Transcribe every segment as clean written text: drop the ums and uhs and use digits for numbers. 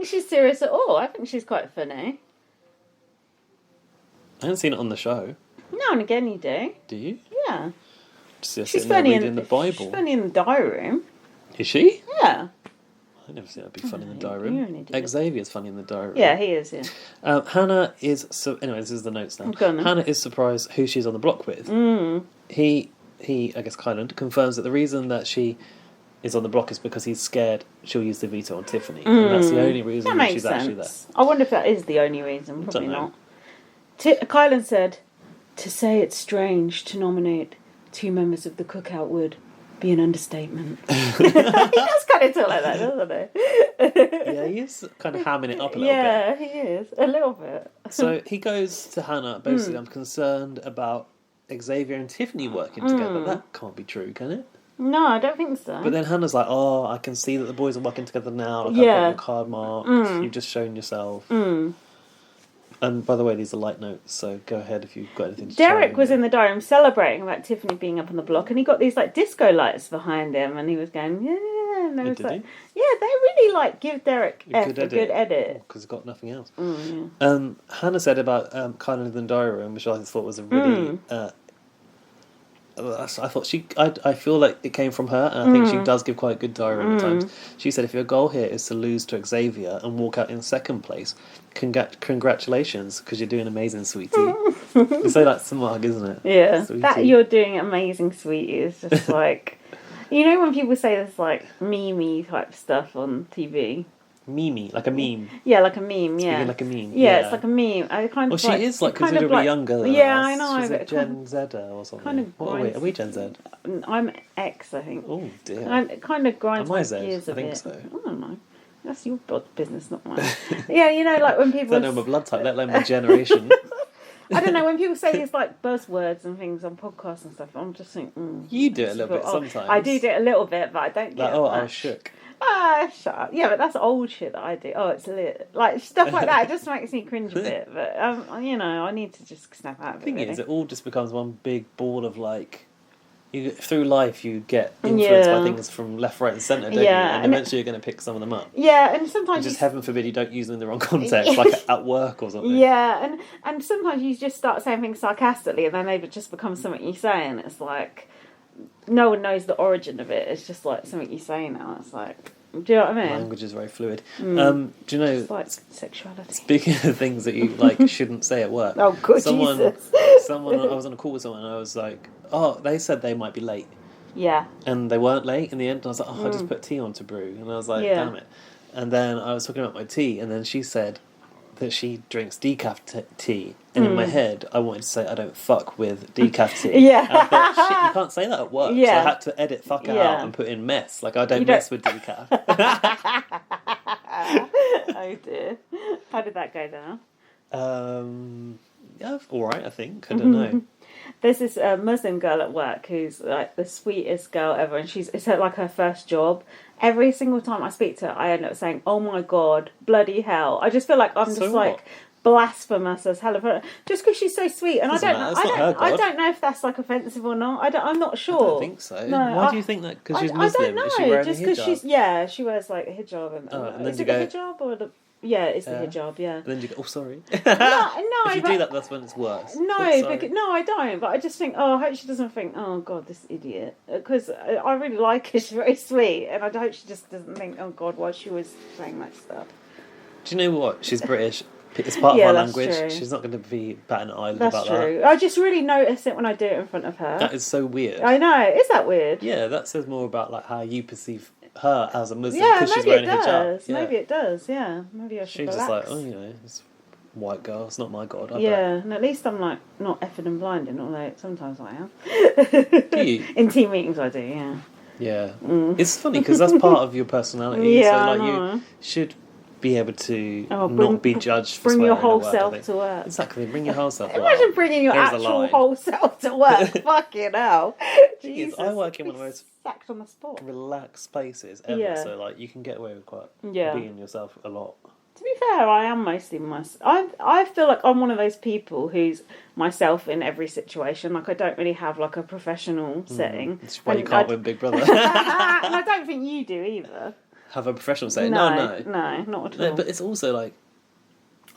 think she's serious at all. I think she's quite funny. I haven't seen it on the show. Now and again you do. Do you? Yeah. Just She's funny in the Bible. She's funny in the diary room. Is she? Yeah. I've never seen her be funny in the diary You're room. an idiot. Xavier's funny in the diary room. Yeah, he is, yeah. Hannah is... Anyway, this is the notes now. Go on then. Hannah is surprised who she's on the block with. He, I guess Kyland, confirms that the reason that she is on the block is because he's scared she'll use the veto on Tiffany. And that's the only reason that she's actually there. I wonder if that is the only reason. Probably not. Kylan said, to say it's strange to nominate 2 members of the cookout would be an understatement. He does kind of talk like that, doesn't he? Yeah, he is kind of hamming it up a little bit. Yeah, he is. A little bit. So he goes to Hannah, basically, I'm concerned about Xavier and Tiffany working together. That can't be true, can it? No, I don't think so. But then Hannah's like, oh, I can see that the boys are working together now. Like, I've got your card marked. You've just shown yourself. And by the way, these are light notes, so go ahead if you've got anything to Derek was in the diary room celebrating about Tiffany being up on the block, and he got these like disco lights behind him, and he was going, yeah. And there was like, yeah, they really like give Derek a good edit because he's got nothing else. Yeah. Hannah said about Kylan in the diary room, which I thought was a really. I thought I feel like it came from her, and I think she does give quite a good diary room at times. She said, if your goal here is to lose to Xavier and walk out in second place, congratulations, because you're doing amazing, sweetie. It's so like smug, isn't it? Yeah, sweetie. That you're doing amazing, sweetie is just like, you know when people say this like meme type stuff on TV. Meme, like a meme. Yeah, like a meme. Yeah, speaking like a meme. Yeah, it's like a meme. I kind of. Well, she is like considerably younger than yeah, us. I know. She's like Gen Zer or something. Kind of what are we? Are we Gen Z? I'm X, I think. Oh dear. It kind of grinds my gears a bit. I think so. I don't know. That's your business, not mine. Yeah, you know, like when people. I don't know my blood type, let alone my generation. I don't know, when people say these like buzzwords and things on podcasts and stuff, I'm just thinking. You do it a little bit sometimes. I do it a little bit, but I don't do like, it oh, much. I was shook. Ah, shut up. Yeah, but that's old shit that I do. Oh, it's lit. Like, stuff like that. It just makes me cringe a bit. But, you know, I need to just snap out of it. The thing really. is, it all just becomes one big ball of, like... through life, you get influenced by things from left, right and centre, don't you? And eventually you're going to pick some of them up. Yeah, and sometimes... Just heaven forbid you don't use them in the wrong context, like at work or something. Yeah, and sometimes you just start saying things sarcastically and then they just become something you say, and it's like... No one knows the origin of it. It's just like something you say now. It's like... Do you know what I mean? Language is very fluid. Do you know... It's like sexuality. Speaking of things that you like shouldn't say at work. Oh, God, Jesus. Someone, I was on a call with someone and I was like, oh, they said they might be late. Yeah. And they weren't late in the end. And I was like, oh, I just put tea on to brew. And I was like, damn it. And then I was talking about my tea and then she said that she drinks decaf tea. And in my head, I wanted to say I don't fuck with decaf tea. Yeah. And I thought, shit, you can't say that at work. Yeah. So I had to edit fuck out and put in mess. Like, I don't mess with decaf. Oh dear. How did that go down? Yeah, all right, I think. I don't know. There's this Muslim girl at work who's like the sweetest girl ever, and it's like her first job. Every single time I speak to her, I end up saying, "Oh my God, bloody hell!" I just feel like I'm just like blasphemous as hell of her, just because she's so sweet, and I don't know if that's like offensive or not. I'm not sure. I don't think so. No, why do you think that? Because she's Muslim. I don't know. Is she wearing just because she wears like a hijab and then is you it go, the hijab or the. Yeah, it's the hijab, yeah. And then you go, oh, sorry. No, if you do that, that's when it's worse. No, I don't. But I just think, I hope she doesn't think, oh, God, this idiot. Because I really like her. She's very sweet. And I hope she just doesn't think, oh, God, why she was saying that stuff. Do you know what? She's British. It's part of our language. True. She's not going to be batting an eyelid about that. That's true. I just really notice it when I do it in front of her. That is so weird. I know. Is that weird? Yeah, that says more about like how you perceive her as a Muslim because she's wearing a hijab. Yeah. Maybe it does, yeah. Maybe I should She's relax. just like, oh, you know, it's a white girl, it's not my God. And at least I'm like not effing and blinding, although sometimes I am. Do you? In team meetings I do, yeah. Yeah. It's funny because that's part of your personality. Yeah, so like you should be able to not be judged for bring your whole work, self to work. Exactly, bring your whole self to work. Imagine bringing your actual whole self to work. Fucking hell. Jesus. I work in one of those sacked on the spot. relaxed places ever, so like you can get away with quite being yourself a lot. To be fair, I am mostly myself. I feel like I'm one of those people who's myself in every situation. Like I don't really have like a professional setting. That's why you can't win Big Brother. And I don't think you do either. have a professional say. No, No, not at all. But it's also like,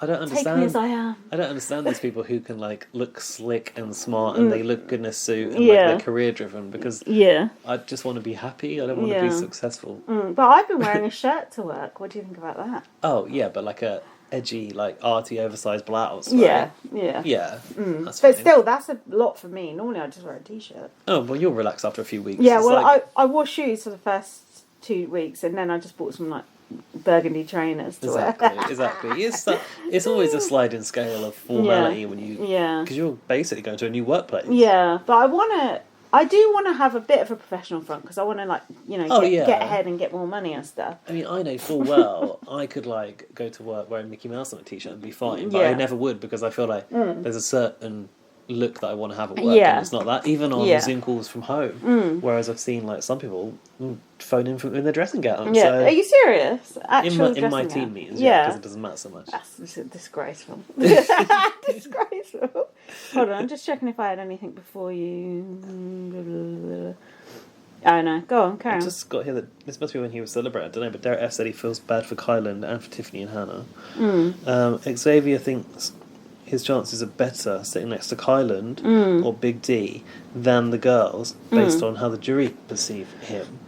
I don't understand. Take me as I am. I don't understand these people who can like look slick and smart and they look good in a suit and like they're career driven, because I just want to be happy. I don't want to be successful. But I've been wearing a shirt to work. What do you think about that? Oh yeah, but like a edgy, like arty, oversized blouse. Right? Yeah. But still, that's a lot for me. Normally, I just wear a t-shirt. Oh well, you'll relax after a few weeks. Yeah, it's well, like... I wore shoes for the first 2 weeks, and then I just bought some like burgundy trainers to wear. Exactly. It's always a sliding scale of formality when you, because you're basically going to a new workplace. Yeah, but I do want to have a bit of a professional front, because I want to get ahead and get more money and stuff. I mean, I know full well I could like go to work wearing Mickey Mouse on a t-shirt and be fine, but I never would, because I feel like there's a certain look that I want to have at work, and it's not that, even on Zoom calls from home. Whereas I've seen like some people phone in in their dressing gown. Yeah, so are you serious? in my team meetings, because it doesn't matter so much. That's disgraceful. Disgraceful. Hold on, I'm just checking if I had anything before you. Oh no, go on, carry on. I just got here that this must be when he was celebrating. I don't know, but Derek F said he feels bad for Kylan and for Tiffany and Hannah. Xavier thinks his chances are better sitting next to Kylan or Big D than the girls, based on how the jury perceive him.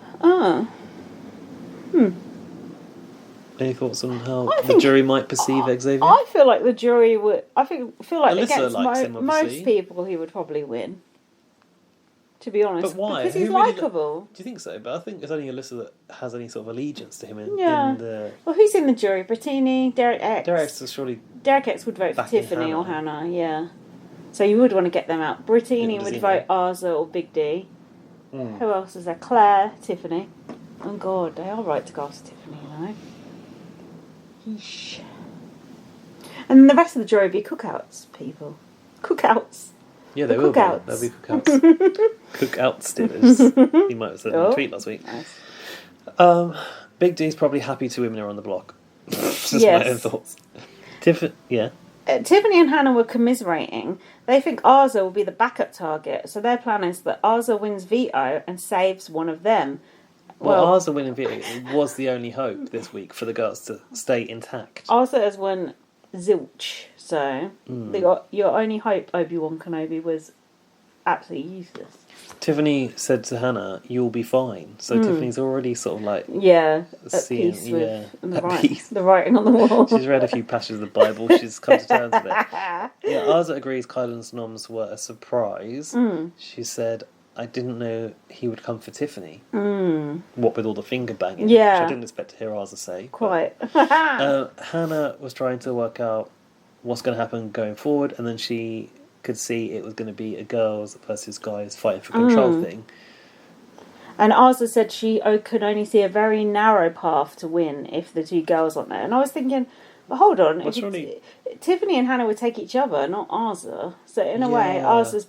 Any thoughts on how the jury might perceive Xavier? I feel like the jury would. Feel like Alyssa against likes him, most people, he would probably win. To be honest, but why? Because he's likeable. Do you think so? But I think it's only Alyssa that has any sort of allegiance to him in the... Well, who's in the jury? Brittini, Derek X. Derek X would vote for Tiffany or Hannah. Yeah. So you would want to get them out. Brittini would vote Arza or Big D. Who else is there? Claire, Tiffany. Oh God, they are right to go after Tiffany, you know. Yeesh. And the rest of the jury would be cookouts people. Cookouts. Yeah, they will be. They'll be cookouts. Cookout stickers. He might have said in a tweet last week. Nice. Big D's probably happy two women are on the block. Just my own thoughts. Tiffany and Hannah were commiserating. They think Arza will be the backup target, so their plan is that Arza wins veto and saves one of them. Well, Arza winning veto was the only hope this week for the girls to stay intact. Arza has won zilch, so your only hope, Obi-Wan Kenobi, was absolutely useless. Tiffany said to Hannah, "You'll be fine." So Tiffany's already sort of like at peace with the writing on the wall. She's read a few passages of the Bible. She's come to terms with it. Yeah, Arza agrees Kylan's noms were a surprise. She said, "I didn't know he would come for Tiffany." What with all the finger banging, which I didn't expect to hear Arza say. Quite. Hannah was trying to work out what's going to happen going forward, and then she could see it was going to be a girls versus guys fighting for control thing. And Arza said she could only see a very narrow path to win if the two girls weren't there. And I was thinking, but hold on, Tiffany and Hannah would take each other, not Arza. So in a way, Arza's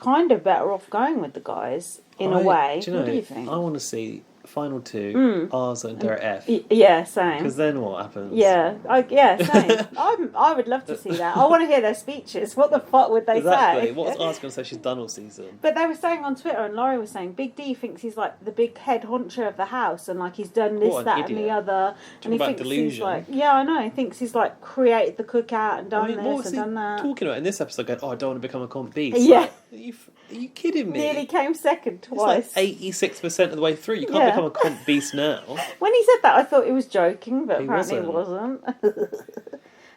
kind of better off going with the guys in a way. What do you think? I want to see final two, Arza and Derek F. Yeah, same. Because then what happens? Yeah, same. I would love to see that. I want to hear their speeches. What the fuck would they say? What's Arza going to say she's done all season? But they were saying on Twitter, and Laurie was saying, Big D thinks he's like the big head honcho of the house, and like he's done this, that, and the other. And he thinks he's like, I know. He thinks he's like created the cookout and done this and done that. Talking about in this episode, going, I don't want to become a comp beast. Yeah. Like, are you kidding me? Nearly came second twice. It's like 86% of the way through. You can't become a comp beast now. When he said that, I thought he was joking, but apparently he wasn't.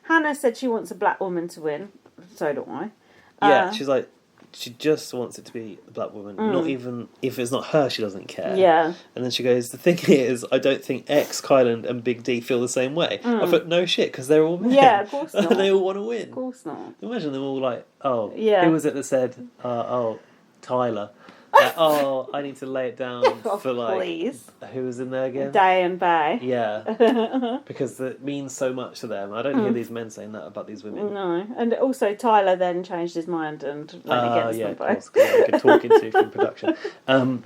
Hannah said she wants a black woman to win. So do I. Yeah, she's like, she just wants it to be a black woman. Not even, if it's not her, she doesn't care. Yeah. And then she goes, the thing is, I don't think X, Kylan and Big D feel the same way. I thought, no shit, because they're all men. Yeah, of course not. And they all want to win. Of course not. Imagine them all like, who was it that said, Tyler. I need to lay it down for like... Please. Who was in there again? Day and Bay. Yeah. Because it means so much to them. I don't hear these men saying that about these women. No. And also Tyler then changed his mind and went against them both. Of course, we could talk into from production. And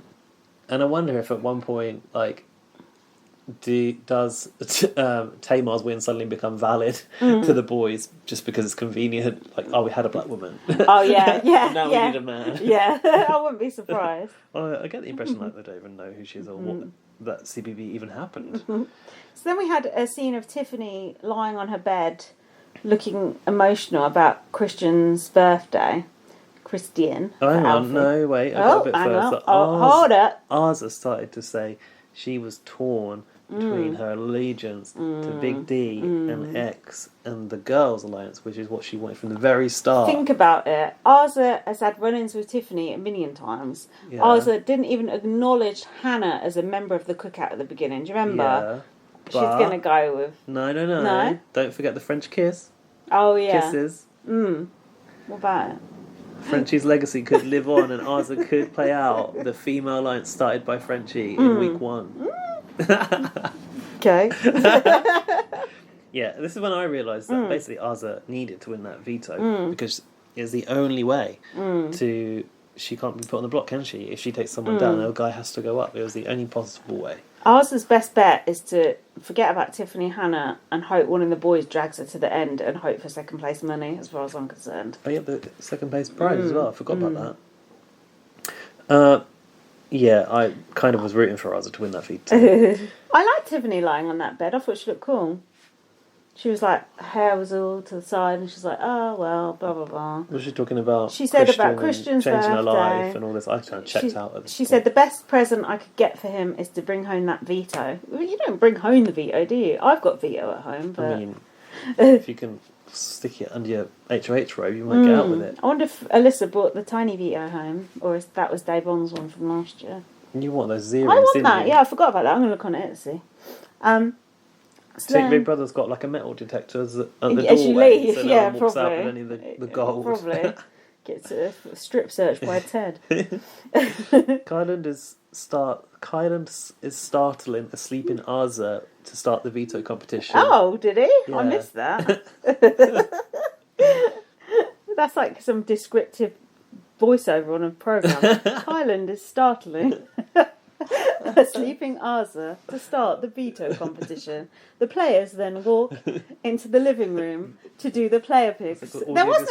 I wonder if at one point, like, does Tamar's win suddenly become valid to the boys just because it's convenient? Like, we had a black woman. Oh yeah. Now we need a man. Yeah, I wouldn't be surprised. I get the impression like they don't even know who she is or that CBB even happened. So then we had a scene of Tiffany lying on her bed, looking emotional about Christian's birthday. Christian. Oh, hang on, Alfie. no, wait, I got a bit further. Hold it. Arza started to say she was torn between her allegiance to Big D and X and the girls' alliance, which is what she wanted from the very start. Think about it. Arza has had run-ins with Tiffany a million times. Yeah. Arza didn't even acknowledge Hannah as a member of the cookout at the beginning. Do you remember? Yeah, She's going to go with... No. Don't forget the French kiss. Oh, yeah. Kisses. What about it? Frenchie's legacy could live on and Arza could play out the female alliance started by Frenchie in week 1. Okay. Yeah, this is when I realised that basically Arza needed to win that veto because it's the only way to... She can't be put on the block, can she? If she takes someone down, the guy has to go up. It was the only possible way. Arza's best bet is to forget about Tiffany Hannah and hope one of the boys drags her to the end and hope for second place money, as far as I'm concerned. Oh yeah, the second place prize as well. I forgot about that. Yeah, I kind of was rooting for Arza to win that veto. I liked Tiffany lying on that bed. I thought she looked cool. She was like, her hair was all to the side, and she's like, oh, well, blah, blah, blah. What was she talking about? She said about Christian's changing birthday. her life and all this. I kind of checked out at this She point. said the best present I could get for him is to bring home that veto. Well, you don't bring home the veto, do you? I've got veto at home, but... I mean, if you can stick it under your HOH robe, you might get out with it. I wonder if Alyssa brought the tiny veto home, or if that was Dave Bond's one from last year. You want those zeros, I want didn't that, you? yeah, I forgot about that. I'm going to look on it to see. So your big brother's got like a metal detector at the doorway, as you leave, so no yeah, one walks probably. out with any of the gold. Probably. Gets a strip search by Ted. Kyland is startling a sleeping Arza to start the veto competition. Oh, did he? Yeah. I missed that. That's like some descriptive voiceover on a program. Kyland is startling a sleeping Arza to start the veto competition. The players then walk into the living room to do the player picks. There was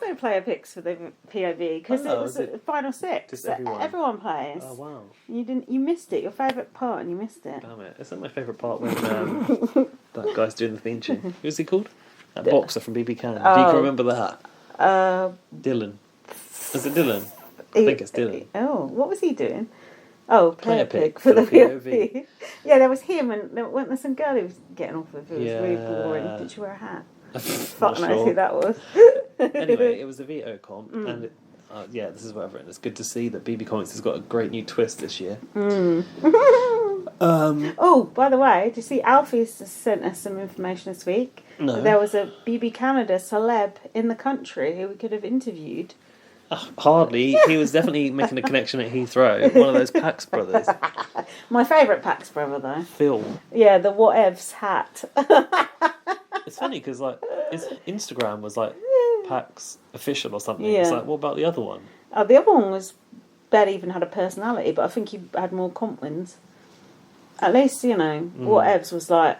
no player picks for the POV because it was the final 6. Just So everyone? everyone plays. Oh wow! You missed it. Your favourite part, and you missed it. Damn it! It's not my favourite part when that guy's doing the theme tune. Who's he called? That boxer from BB Cannon. Do you can remember that? Dylan. Is it Dylan? I think it's Dylan. Oh, what was he doing? Oh, player pick for the POV. POV. Yeah, there was him, and weren't there some girl who was getting off with. It was really Yeah. boring. Did she wear a hat? Not Fuck knows sure. who that was. Anyway, it was a veto comp, and this is what I've written. It's good to see that BB Comics has got a great new twist this year. Oh, by the way, did you see Alfie's sent us some information this week? No. There was a BB Canada celeb in the country who we could have interviewed. Hardly. He was definitely making a connection at Heathrow. One of those Pax brothers. My favourite Pax brother, though. Phil. Yeah, the whatevs hat. It's funny because like his Instagram was like Pax official or something. Yeah. It's like, what about the other one? Oh, the other one was barely even had a personality, but I think he had more comp wins. At least, whatevs was like,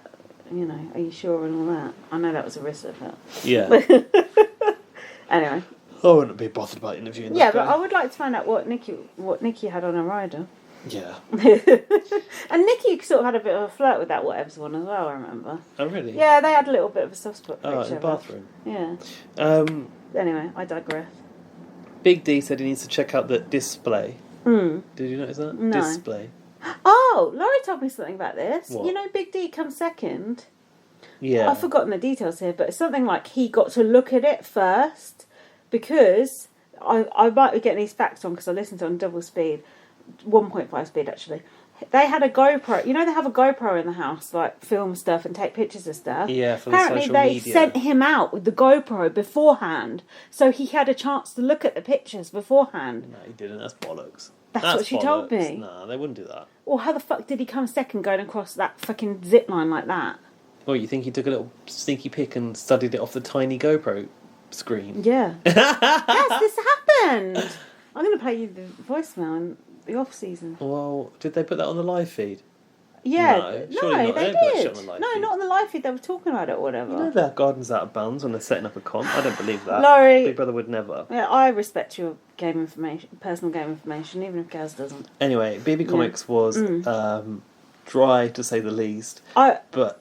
are you sure and all that. I know that was a risk of it. Yeah. Anyway. I wouldn't be bothered about interviewing Yeah, that but guy. I would like to find out what Nikki had on her rider. Yeah. And Nikki sort of had a bit of a flirt with that whatevs one as well, I remember. Oh, really? Yeah, they had a little bit of a soft spot for Oh, each in the other. bathroom. Yeah. Anyway, I digress. Big D said he needs to check out the display. Did you notice that? No. Display. Oh, Laurie told me something about this. What? You know Big D comes second? Yeah. I've forgotten the details here, but it's something like he got to look at it first because I might be getting these facts on because I listened to it on double speed, 1.5 speed actually. They had a GoPro. You know they have a GoPro in the house, like film stuff and take pictures of stuff. Yeah, for the Apparently social they media. sent him out with the GoPro beforehand, so he had a chance to look at the pictures beforehand. No, he didn't. That's bollocks. That's what she told me. Nah, they wouldn't do that. Well, how the fuck did he come second going across that fucking zip line like that? Well, you think he took a little sneaky pic and studied it off the tiny GoPro screen? Yeah. Yes, this happened. I'm going to play you the voicemail in the off season. Well, did they put that on the live feed? Yeah, No, no, surely not. they They don't put that did. shit on the live No, feed. not on the live feed. They were talking about it or whatever. You know their garden's out of bounds when they're setting up a comp. I don't believe that. Laurie, Big Brother would never. Yeah, I respect your game information, personal game information, even if Gaz doesn't. Anyway, BB Comics was dry to say the least. I But